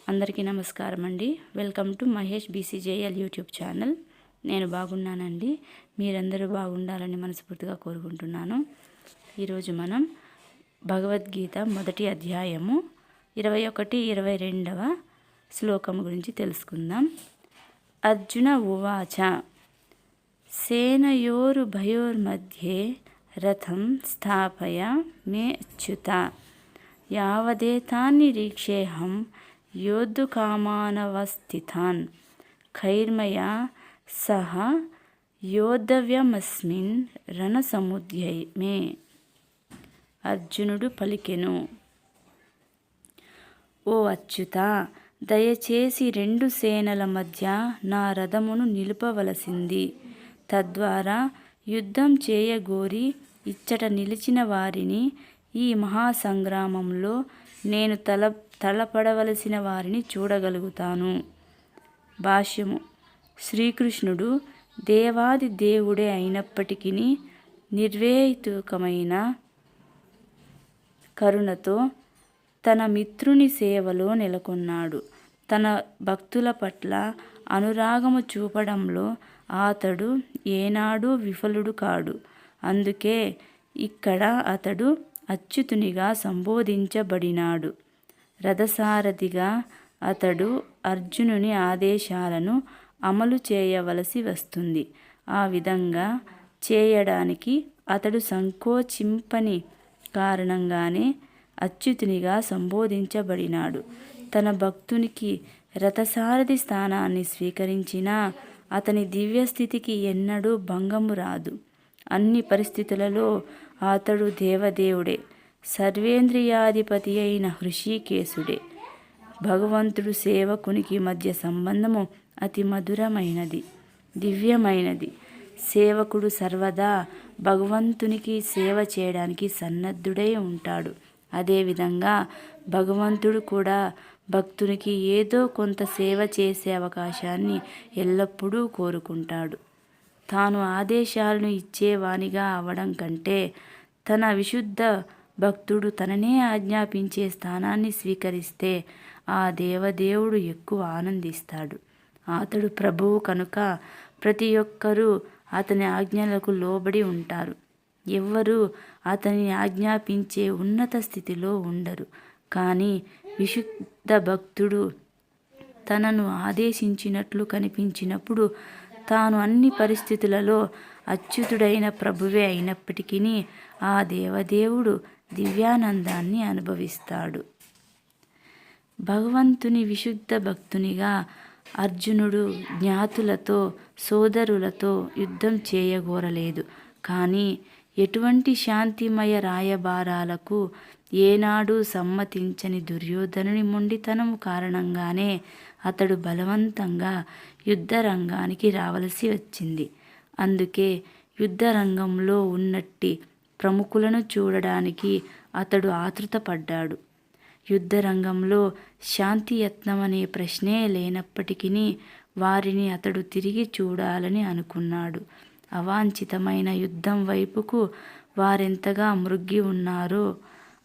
అందరికీ నమస్కారం అండి. Welcome to Mahesh BCJL YouTube channel. నేను బాగున్నానండి. మీరందరూ బాగుండాలని మనస్ఫూర్తిగా కోరుకుంటున్నాను. ఈరోజు మనం భగవద్గీత మొదటి అధ్యాయము 21-22వ శ్లోకం గురించి తెలుసుకుందాం. అర్జున ఉవాచ సేనయోరుభయోర్మధ్యే రథం స్థాపయ మే అచ్యుత యావదేతాన్నిరీక్షేహం యోద్ధుకామానవస్థితాన్ ఖైర్మయా సహ యోద్ధవ్యమస్మిన్ రణసముద్యమే. అర్జునుడు పలికెను, ఓ అచ్యుత, దయచేసి రెండు సేనల మధ్య నా రథమును నిలుపవలసింది. తద్వారా యుద్ధం చేయగోరి ఇచ్చట నిలిచిన వారిని, ఈ మహాసంగ్రామంలో నేను తలపడవలసిన వారిని చూడగలుగుతాను. భాష్యము. శ్రీకృష్ణుడు దేవాది దేవుడే అయినప్పటికీ నిర్వేతుకమైన కరుణతో తన మిత్రుని సేవలో నెలకొన్నాడు. తన భక్తుల పట్ల అనురాగము చూపడంలో అతడు ఏనాడూ విఫలుడు కాడు. అందుకే ఇక్కడ అతడు అచ్యుతునిగా సంబోధించబడినాడు. రథసారథిగా అతడు అర్జునుని ఆదేశాలను అమలు చేయవలసి వస్తుంది. ఆ విధంగా చేయడానికి అతడు సంకోచింపని కారణంగానే అచ్యుతునిగా సంబోధించబడినాడు. తన భక్తునికి రథసారథి స్థానాన్ని స్వీకరించినా అతని దివ్యస్థితికి ఎన్నడూ భంగము రాదు. అన్ని పరిస్థితులలో అతడు దేవదేవుడే, సర్వేంద్రియాధిపతి అయిన హృషికేశుడే. భగవంతుడు సేవకునికి మధ్య సంబంధము అతి మధురమైనది, దివ్యమైనది. సేవకుడు సర్వదా భగవంతునికి సేవ చేయడానికి సన్నద్ధుడై ఉంటాడు. అదేవిధంగా భగవంతుడు కూడా భక్తునికి ఏదో కొంత సేవ చేసే అవకాశాన్ని ఎల్లప్పుడూ కోరుకుంటాడు. తాను ఆదేశాలను ఇచ్చేవానిగా అవడం కంటే తన విశుద్ధ భక్తుడు తననే ఆజ్ఞాపించే స్థానాన్ని స్వీకరిస్తే ఆ దేవదేవుడు ఎక్కువ ఆనందిస్తాడు. అతడు ప్రభువు కనుక ప్రతి ఒక్కరూ అతని ఆజ్ఞలకు లోబడి ఉంటారు. ఎవ్వరూ అతని ఆజ్ఞాపించే ఉన్నత స్థితిలో ఉండరు. కానీ విశుద్ధ భక్తుడు తనను ఆదేశించినట్లు కనిపించినప్పుడు తాను అన్ని పరిస్థితులలో అచ్యుతుడైన ప్రభువే అయినప్పటికీ ఆ దేవదేవుడు దివ్యానందాన్ని అనుభవిస్తాడు. భగవంతుని విశుద్ధ భక్తునిగా అర్జునుడు జ్ఞాతులతో సోదరులతో యుద్ధం చేయగోరలేదు. కానీ ఎటువంటి శాంతిమయ రాయబారాలకు ఏనాడూ సమ్మతించని దుర్యోధనుని మొండితనము కారణంగానే అతడు బలవంతంగా యుద్ధరంగానికి రావలసి వచ్చింది. అందుకే యుద్ధరంగంలో ఉన్నట్టి ప్రముఖులను చూడడానికి అతడు ఆతృతపడ్డాడు. యుద్ధరంగంలో శాంతియత్నం అనే ప్రశ్నే లేనప్పటికీ వారిని అతడు తిరిగి చూడాలని అనుకున్నాడు. అవాంఛితమైన యుద్ధం వైపుకు వారెంతగా మృగ్గి ఉన్నారో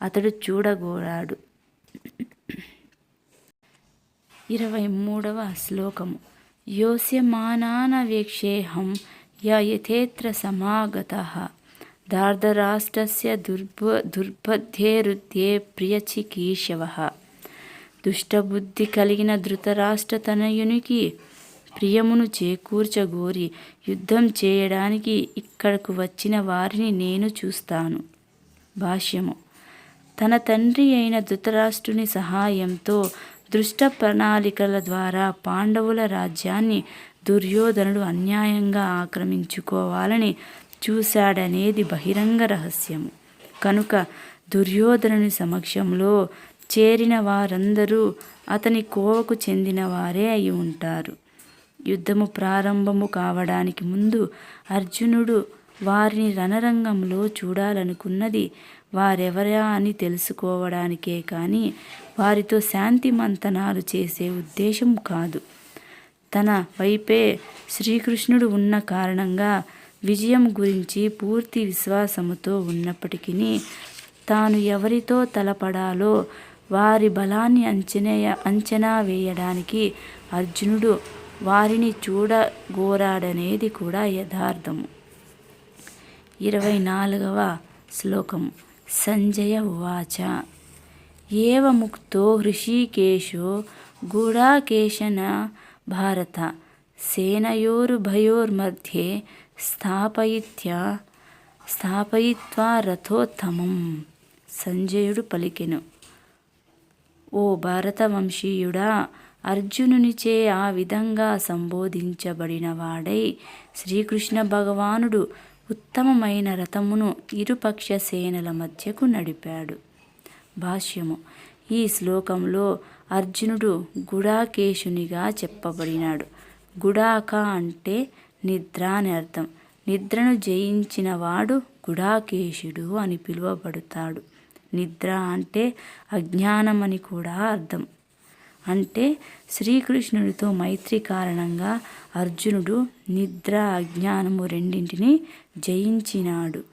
అతడు చూడగోరాడు. 23వ శ్లోకము. యోస్యమానానవేక్షేహం యథేత్ర సమాగతః దార్ధరాష్ట్రస్య దుర్బుద్ధేరుద్ధ్యే ప్రియచికీషవః. దుష్టబుద్ధి కలిగిన ధృతరాష్ట్ర తనయునికి ప్రియమును చేకూర్చగోరి యుద్ధం చేయడానికి ఇక్కడకు వచ్చిన వారిని నేను చూస్తాను. భాష్యము. తన తండ్రి అయిన ధృతరాష్ట్రుని సహాయంతో దుష్ట ప్రణాళికల ద్వారా పాండవుల రాజ్యాన్ని దుర్యోధనుడు అన్యాయంగా ఆక్రమించుకోవాలని చూశాడనేది బహిరంగ రహస్యము. కనుక దుర్యోధనుని సమక్షంలో చేరిన వారందరూ అతని కోవకు చెందిన వారే అయి ఉంటారు. యుద్ధము ప్రారంభము కావడానికి ముందు అర్జునుడు వారిని రణరంగంలో చూడాలనుకున్నది వారెవరా అని తెలుసుకోవడానికే కానీ వారితో శాంతి మంతనాలు చేసే ఉద్దేశం కాదు. తన వైపే శ్రీకృష్ణుడు ఉన్న కారణంగా విజయం గురించి పూర్తి విశ్వాసముతో ఉన్నప్పటికీ తాను ఎవరితో తలపడాలో వారి బలాన్ని అంచనా వేయడానికి అర్జునుడు వారిని చూడగోరాడనేది కూడా యథార్థము. 24వ శ్లోకము. సంజయ ఉవాచ ఏవముక్తో హృషీకేశో గుడాకేశన భారత సేనయోరుభయోర్मध्ये స్థాపయిత్వా రథోత్తమం. సంజయుడు పలికెను, ఓ భారతవంశీయుడా, అర్జునునిచే ఆ విధంగా సంబోధించబడిన వాడై శ్రీకృష్ణ భగవానుడు ఉత్తమమైన రథమును ఇరుపక్ష సేనల మధ్యకు నడిపాడు. భాష్యము. ఈ శ్లోకంలో అర్జునుడు గుడాకేశునిగా చెప్పబడినాడు. గుడాక అంటే నిద్ర అని అర్థం. నిద్రను జయించిన వాడు గుడాకేశుడు అని పిలువబడతాడు. నిద్ర అంటే అజ్ఞానం అని కూడా అర్థం. అంటే శ్రీకృష్ణుడితో మైత్రి కారణంగా అర్జునుడు నిద్ర అజ్ఞానము రెండింటినీ జయించినాడు.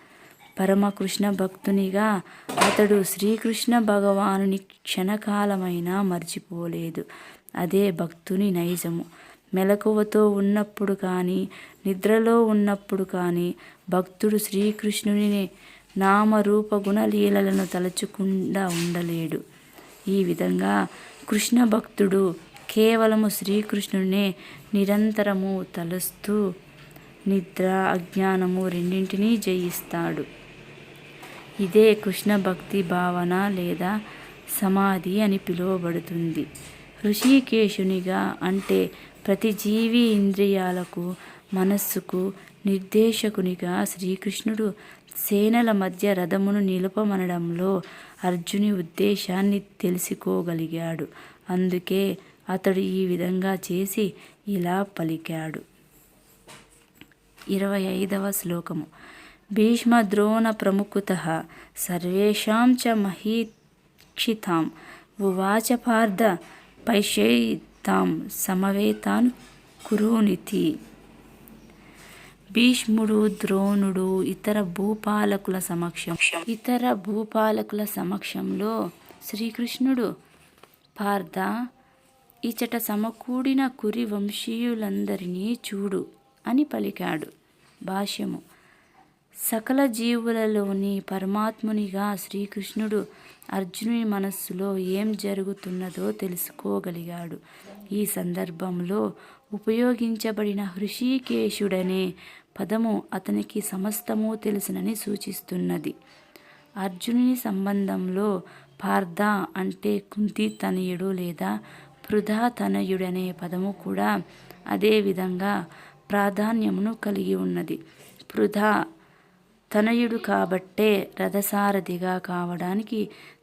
పరమకృష్ణ భక్తునిగా అతడు శ్రీకృష్ణ భగవానుని క్షణకాలమైనా మర్చిపోలేదు. అదే భక్తుని నైజము. మెలకువతో ఉన్నప్పుడు కానీ నిద్రలో ఉన్నప్పుడు కానీ భక్తుడు శ్రీకృష్ణుని నామరూప గుణలీలలను తలచుకుండా ఉండలేడు. ఈ విధంగా కృష్ణ భక్తుడు కేవలము శ్రీకృష్ణునే నిరంతరము తలుస్తూ నిద్ర అజ్ఞానము రెండింటినీ జయిస్తాడు. ఇదే కృష్ణ భక్తి భావన లేదా సమాధి అని పిలువబడుతుంది. హృషీకేశునిగా అంటే ప్రతి జీవి ఇంద్రియాలకు మనస్సుకు నిర్దేశకునిగా శ్రీకృష్ణుడు సేనల మధ్య రథమును నిలుపమనడంలో అర్జుని ఉద్దేశాన్ని తెలుసుకోగలిగాడు. అందుకే అతడు ఈ విధంగా చేసి ఇలా పలికాడు. 25వ శ్లోకము. భీష్మ ద్రోణ ప్రముఖుతః సర్వేషాం చ మహీక్షితాం ఉవాచ పార్థ పైషయితాం సమవేతాన్ కురునితి. భీష్ముడు, ద్రోణుడు ఇతర భూపాలకుల సమక్షంలో శ్రీకృష్ణుడు, పార్థ, ఇచట సమకూడిన కురి వంశీయులందరినీ చూడు అని పలికాడు. భాష్యము. సకల జీవులలోని పరమాత్మునిగా శ్రీకృష్ణుడు అర్జునుని మనస్సులో ఏం జరుగుతున్నదో తెలుసుకోగలిగాడు. ఈ సందర్భంలో ఉపయోగించబడిన హృషీకేశుడనే పదము అతనికి సమస్తము తెలుసునని సూచిస్తున్నది. అర్జునుని సంబంధంలో పార్థ అంటే కుంతి తనయుడు లేదా పృథా తనయుడనే పదము కూడా అదే విధంగా ప్రాధాన్యమును కలిగి ఉన్నది. పృథా తనయుడు కాబట్టే రథసారథిగా కావడానికి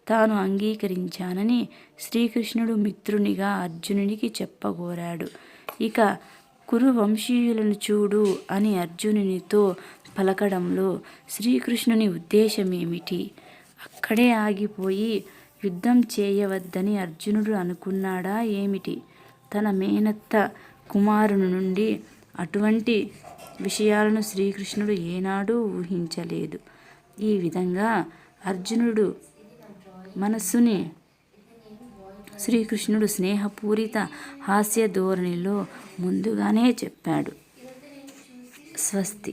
తాను అంగీకరించానని శ్రీకృష్ణుడు మిత్రునిగా అర్జునునికి చెప్పగోరాడు. ఇక కురు వంశీయులను చూడు అని అర్జునునితో పలకడంలో శ్రీకృష్ణుని ఉద్దేశమేమిటి? అక్కడే ఆగిపోయి యుద్ధం చేయవద్దని అర్జునుడు అనుకున్నాడా ఏమిటి? తన మేనత్త కుమారుని నుండి అటువంటి విషయాలను శ్రీకృష్ణుడు ఏనాడూ ఊహించలేదు. ఈ విధంగా అర్జునుడు మనస్సుని శ్రీకృష్ణుడు స్నేహపూరిత హాస్య ధోరణిలో ముందుగానే చెప్పాడు. స్వస్తి.